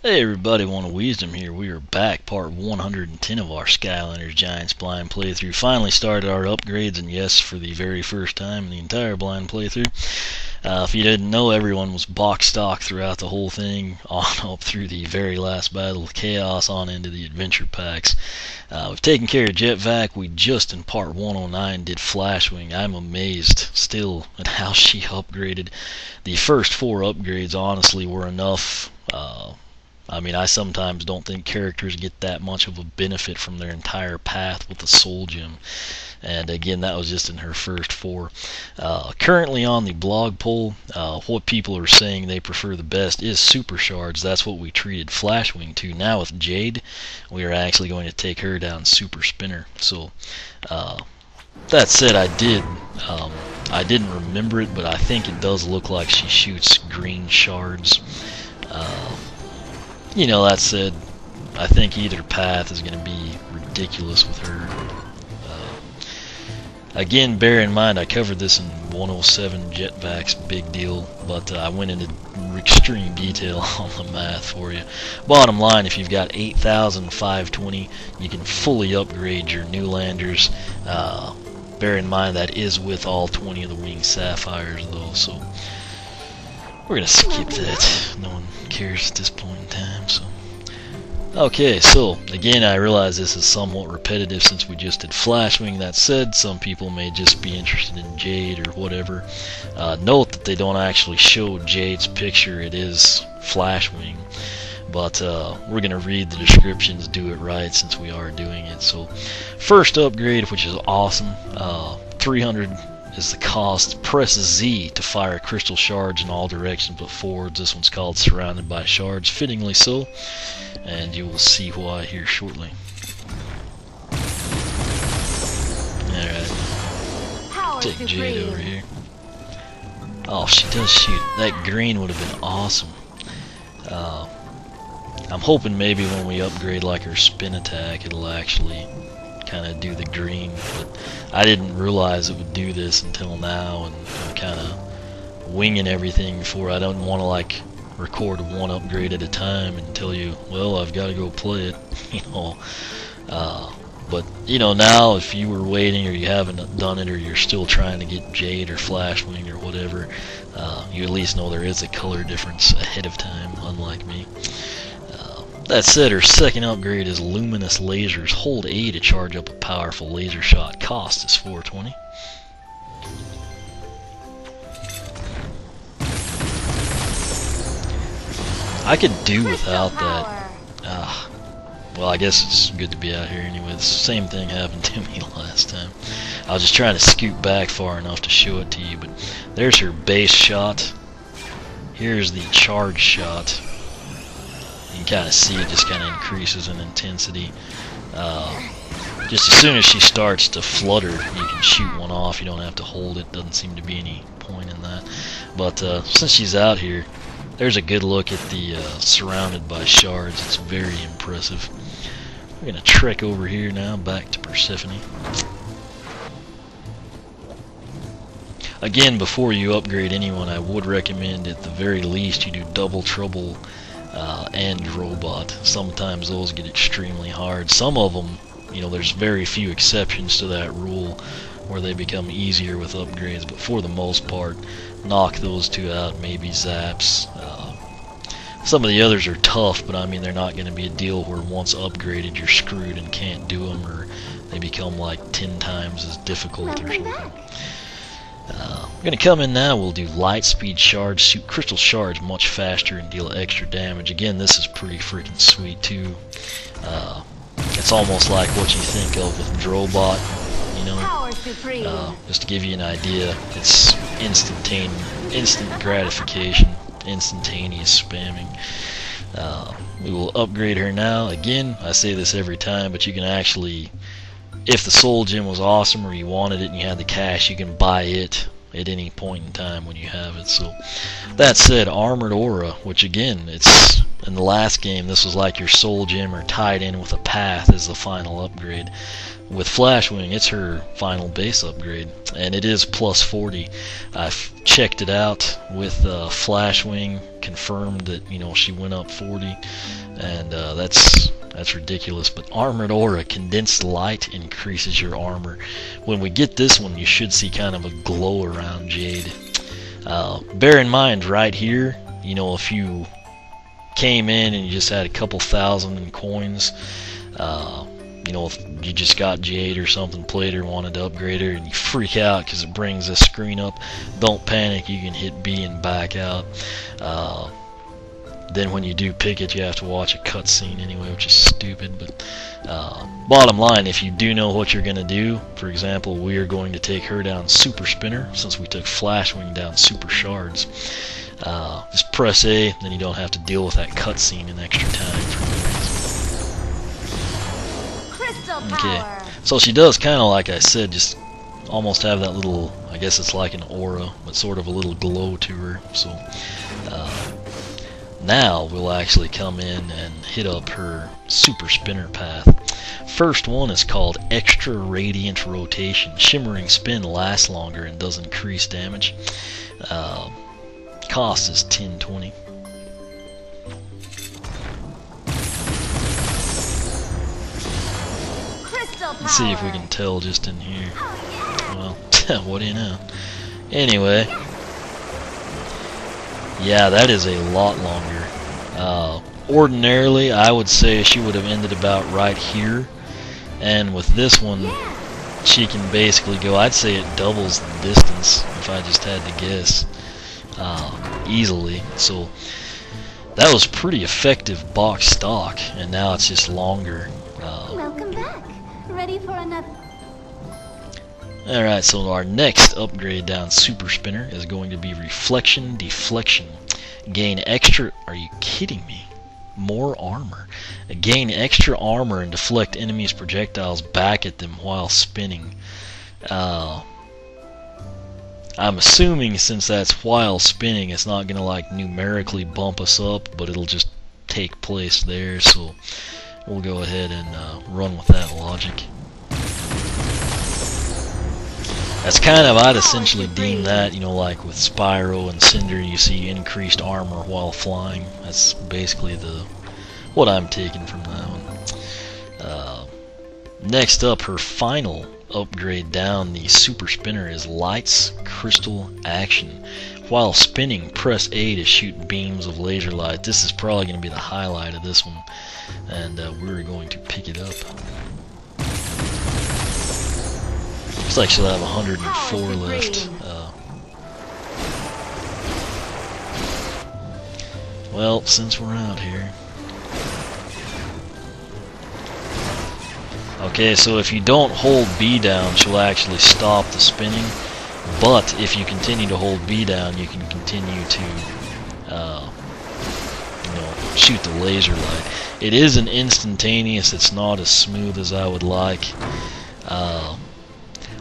Hey everybody, One of Wisdom here. We are back, part 110 of our Skylanders Giants blind playthrough. Finally started our upgrades, and yes, for the very first time in the entire blind playthrough. If you didn't know, everyone was box stock throughout the whole thing, on up through the very last Battle of Chaos, on into the adventure packs. We've taken care of Jet Vac. We just in part 109 did Flashwing. I'm amazed still at how she upgraded. The first four upgrades honestly were enough. I sometimes don't think characters get that much of a benefit from their entire path with the Soul Gem. And again, that was just in her first four. Currently on the blog poll, what people are saying they prefer the best is Super Shards. That's what we treated Flashwing to. Now with Jade, we are actually going to take her down Super Spinner. So, that said, I didn't remember it, but I think it does look like she shoots green shards. That said, I think either path is going to be ridiculous with her. Again, bear in mind I covered this in 107 Jetvac's big deal, but I went into extreme detail on the math for you. Bottom line, if you've got 8,520, you can fully upgrade your Newlanders. Bear in mind that is with all 20 of the winged sapphires though, so we're going to skip that. No one cares at this point in time. So, okay, so again, I realize this is somewhat repetitive since we just did Flashwing. That said, some people may just be interested in Jade or whatever. Note that they don't actually show Jade's picture. It is Flashwing. But we're going to read the descriptions, do it right since we are doing it. So, first upgrade, which is awesome, 300 is the cost. Press Z to fire crystal shards in all directions but forwards. This one's called Surrounded by Shards, fittingly so, and you will see why here shortly. Alright, take Jade over here. Oh, she does shoot. That green would have been awesome. I'm hoping maybe when we upgrade like her spin attack, it'll actually kind of do the green, but I didn't realize it would do this until now, and I'm kind of winging everything before. I don't want to like record one upgrade at a time and tell you, well, I've got to go play it, but now if you were waiting or you haven't done it or you're still trying to get Jade or Flashwing or whatever, you at least know there is a color difference ahead of time, unlike me. That said, her second upgrade is Luminous Lasers. Hold A to charge up a powerful laser shot. Cost is 420. I could do without that. Well, I guess it's good to be out here anyway. The same thing happened to me last time. I was just trying to scoot back far enough to show it to you, but there's her base shot. Here's the charge shot. You can kind of see it just kind of increases in intensity. Just as soon as she starts to flutter, you can shoot one off. You don't have to hold it. Doesn't seem to be any point in that. But since she's out here, there's a good look at the Surrounded by Shards. It's very impressive. We're going to trek over here now, back to Persephone. Again, before you upgrade anyone, I would recommend at the very least you do Double Trouble and Robot. Sometimes those get extremely hard. Some of them, there's very few exceptions to that rule where they become easier with upgrades, but for the most part, knock those two out, maybe Zaps. Some of the others are tough, but they're not going to be a deal where once upgraded you're screwed and can't do them, or they become like 10 times as difficult or something. We're going to come in now, we'll do Light Speed Shards, shoot crystal shards much faster and deal extra damage. Again, this is pretty freaking sweet too. It's almost like what you think of with Drobot, just to give you an idea, it's instant gratification, instantaneous spamming. We will upgrade her now. Again, I say this every time, but you can actually, if the Soul Gem was awesome or you wanted it and you had the cash, you can buy it at any point in time when you have it. So that said, Armored Aura, which again, it's in the last game, this was like your Soul Gem or tied in with a path as the final upgrade. With Flashwing, it's her final base upgrade, and it is plus 40. I've checked it out with Flashwing confirmed that, you know, she went up 40, and that's ridiculous. But Armored Aura, condensed light, increases your armor. When we get this one, you should see kind of a glow around Jade. Bear in mind, right here, you know, if you came in and you just had a couple thousand in coins, you know, if you just got Jade or something, played her, wanted to upgrade her, and you freak out because it brings this screen up, don't panic. You can hit B and back out. Then when you do pick it, you have to watch a cutscene anyway, which is stupid. But bottom line, if you do know what you're going to do, for example, we are going to take her down Super Spinner, since we took Flashwing down Super Shards. Just press A, then you don't have to deal with that cutscene in extra time for no reason. Okay, so she does kind of, like I said, just almost have that little, I guess it's like an aura, but sort of a little glow to her. So now we'll actually come in and hit up her Super Spinner path. First one is called Extra Radiant Rotation. Shimmering Spin lasts longer and does increase damage. Cost is 1020. Let's see if we can tell just in here. Well, what do you know? Anyway, yeah, that is a lot longer. Ordinarily, I would say she would have ended about right here, and with this one, she can basically go, I'd say it doubles the distance, if I just had to guess, easily. So that was pretty effective box stock, and now it's just longer. Welcome back. Ready for another? Alright, so our next upgrade down Super Spinner is going to be Reflection Deflection. Gain extra... Are you kidding me? More armor. Gain extra armor and deflect enemies' projectiles back at them while spinning. I'm assuming since that's while spinning, it's not going to like numerically bump us up, but it'll just take place there, so we'll go ahead and run with that logic. That's kind of, I'd essentially deem that, you know, like with Spyro and Cinder, you see increased armor while flying. That's basically what I'm taking from that one. Next up, her final upgrade down the Super Spinner is Lights Crystal Action. While spinning, press A to shoot beams of laser light. This is probably going to be the highlight of this one, and we're going to pick it up. Looks like she'll have 104 left. Well, since we're out here. Okay, so if you don't hold B down, she'll actually stop the spinning. But if you continue to hold B down, you can continue to, you know, shoot the laser light. It is an instantaneous. It's not as smooth as I would like.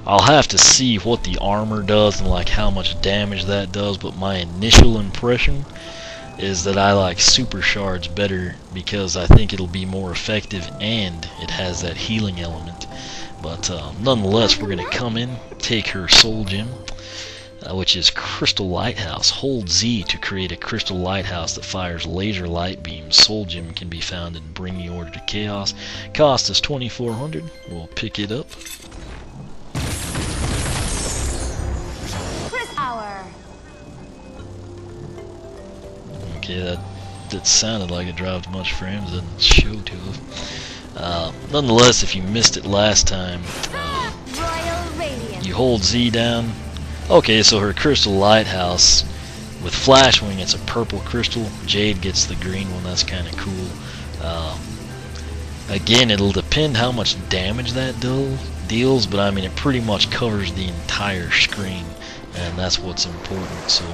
I'll have to see what the armor does and like how much damage that does, but my initial impression is that I like Super Shards better because I think it'll be more effective and it has that healing element. But nonetheless, we're going to come in, take her Soul Gem, which is Crystal Lighthouse. Hold Z to create a Crystal Lighthouse that fires laser light beams. Soul Gem can be found in Bring the Order to Chaos. Cost is 2400. We'll pick it up. Okay, that sounded like it dropped much frames, didn't show to have. Nonetheless, if you missed it last time, you hold Z down. Okay, so her Crystal Lighthouse, with Flashwing, it's a purple crystal. Jade gets the green one. That's kind of cool. Again, it'll depend how much damage that deals, but I mean, it pretty much covers the entire screen, and that's what's important. So,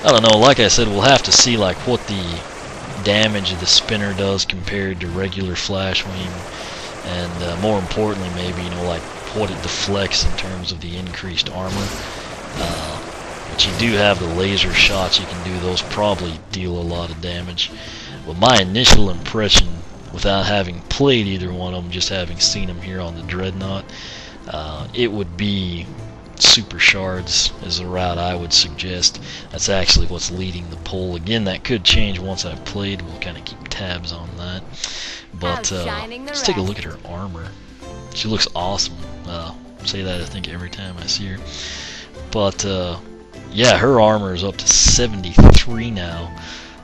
I don't know, like I said, we'll have to see like what the damage of the spinner does compared to regular Flashwing, and more importantly maybe, you know, like what it deflects in terms of the increased armor. But you do have the laser shots, you can do those, probably deal a lot of damage. But my initial impression, without having played either one of them, just having seen them here on the Dreadnought, it would be super shards is the route I would suggest. That's actually what's leading the poll. Again, that could change once I've played. We'll kind of keep tabs on that. But let's take a look at her armor. She looks awesome. Say that I think every time I see her. But yeah, her armor is up to 73 now.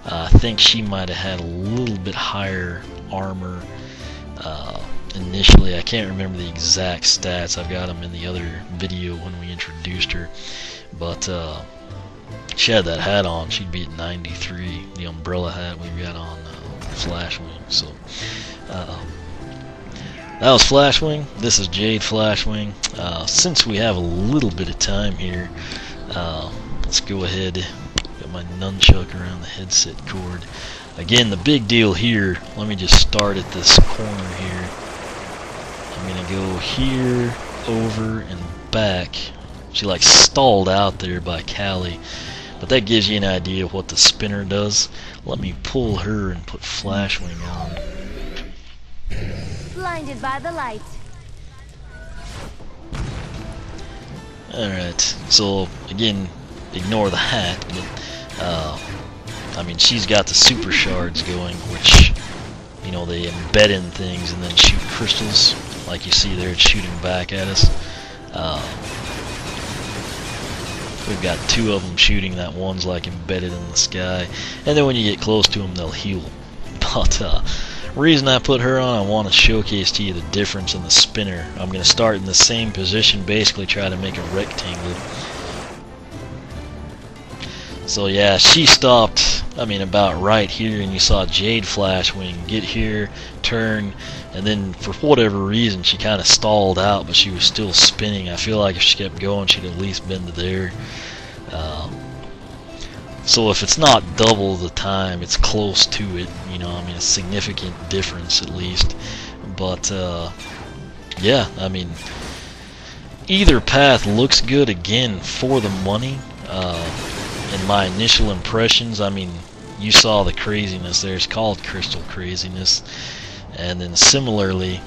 I think she might have had a little bit higher armor initially. I can't remember the exact stats. I've got them in the other video when we introduced her. But she had that hat on. She'd be at 93. The umbrella hat we've got on Flashwing. So that was Flashwing. This is Jade Flashwing. Since we have a little bit of time here, let's go ahead. Got my nunchuck around the headset cord. Again, the big deal here, let me just start at this corner here. I'm going to go here, over, and back. She like stalled out there by Callie, but that gives you an idea of what the spinner does. Let me pull her and put Flashwing on. Blinded by the light. Alright, so again, ignore the hat, but I mean, she's got the super shards going, which, you know, they embed in things and then shoot crystals, like you see there, it's shooting back at us. We've got two of them shooting. That one's like embedded in the sky, and then when you get close to them, they'll heal. But reason I put her on, I want to showcase to you the difference in the spinner. I'm going to start in the same position, basically try to make a rectangle. So yeah, she stopped, I mean, about right here, and you saw Jade Flashwing get here, turn, and then for whatever reason she kind of stalled out, but she was still spinning. I feel like if she kept going, she'd at least been to there. So if it's not double the time, it's close to it, you know, I mean, a significant difference at least. But yeah, I mean, either path looks good again for the money. In my initial impressions, I mean, you saw the craziness there. It's called crystal craziness. And then similarly,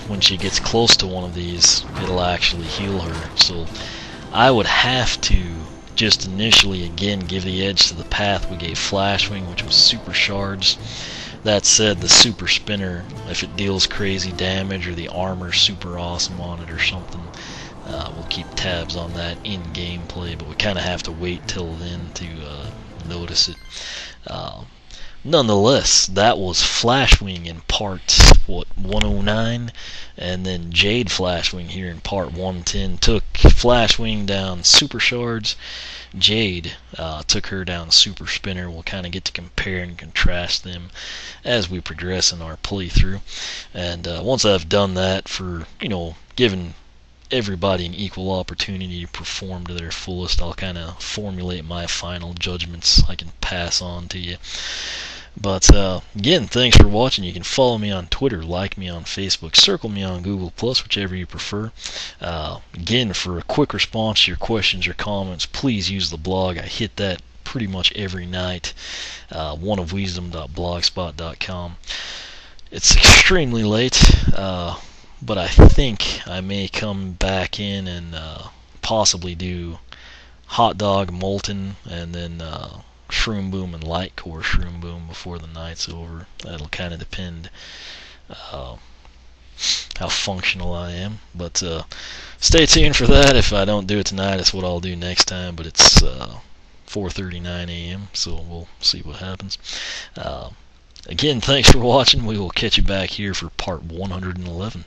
when she gets close to one of these, it'll actually heal her. So I would have to just initially again give the edge to the path we gave Flashwing, which was super shards. That said, the super spinner, if it deals crazy damage or the armor's super awesome on it or something, we'll keep tabs on that in gameplay, but we kind of have to wait till then to notice it. Nonetheless, that was Flashwing in part 109, and then Jade Flashwing here in part 110 took Flashwing down super shards. Jade took her down super spinner. We'll kind of get to compare and contrast them as we progress in our playthrough. And once I've done that, for, you know, giving everybody an equal opportunity to perform to their fullest, I'll kind of formulate my final judgments I can pass on to you. But again, thanks for watching. You can follow me on Twitter, like me on Facebook, circle me on Google+, whichever you prefer. Again, for a quick response to your questions or comments, please use the blog. I hit that pretty much every night, oneofwisdom.blogspot.com. It's extremely late, but I think I may come back in and possibly do Hot Dog Molten, and then Shroom Boom and Light Core Shroom Boom before the night's over. That'll kind of depend how functional I am. But stay tuned for that. If I don't do it tonight, it's what I'll do next time. But it's 4:39 a.m., so we'll see what happens. Again, thanks for watching. We will catch you back here for part 111.